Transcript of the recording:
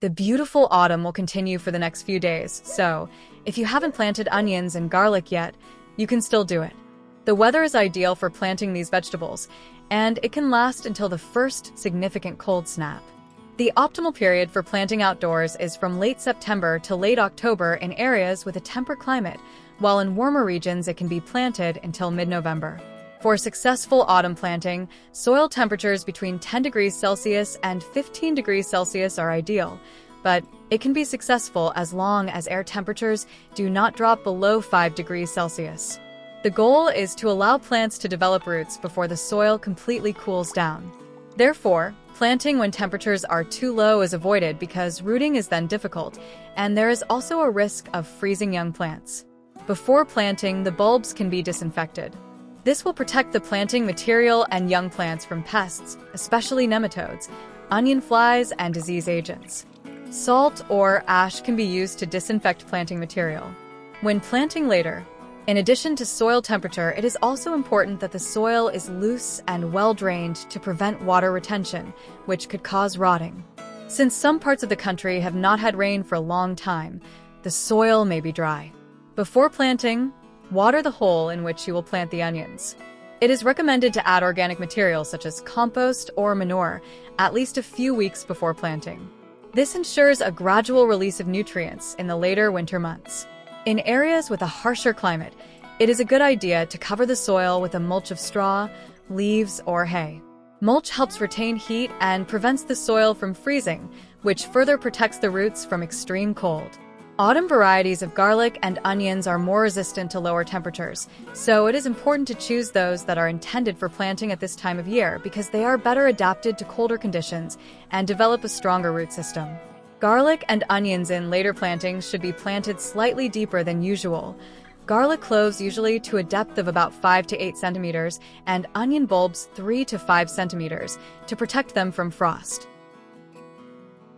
The beautiful autumn will continue for the next few days, so if you haven't planted onions and garlic yet, you can still do it. The weather is ideal for planting these vegetables, and it can last until the first significant cold snap. The optimal period for planting outdoors is from late September to late October in areas with a temperate climate, while in warmer regions it can be planted until mid-November. For successful autumn planting, soil temperatures between 10 degrees Celsius and 15 degrees Celsius are ideal, but it can be successful as long as air temperatures do not drop below 5 degrees Celsius. The goal is to allow plants to develop roots before the soil completely cools down. Therefore, planting when temperatures are too low is avoided because rooting is then difficult, and there is also a risk of freezing young plants. Before planting, the bulbs can be disinfected. This will protect the planting material and young plants from pests, especially nematodes, onion flies, and disease agents. Salt or ash can be used to disinfect planting material. When planting later, in addition to soil temperature, it is also important that the soil is loose and well-drained to prevent water retention, which could cause rotting. Since some parts of the country have not had rain for a long time, the soil may be dry. Before planting, water the hole in which you will plant the onions. It is recommended to add organic materials such as compost or manure at least a few weeks before planting. This ensures a gradual release of nutrients in the later winter months. In areas with a harsher climate, it is a good idea to cover the soil with a mulch of straw, leaves, or hay. Mulch helps retain heat and prevents the soil from freezing, which further protects the roots from extreme cold. Autumn varieties of garlic and onions are more resistant to lower temperatures, so it is important to choose those that are intended for planting at this time of year because they are better adapted to colder conditions and develop a stronger root system. Garlic and onions in later plantings should be planted slightly deeper than usual. Garlic cloves usually to a depth of about 5 to 8 centimeters and onion bulbs 3 to 5 centimeters to protect them from frost.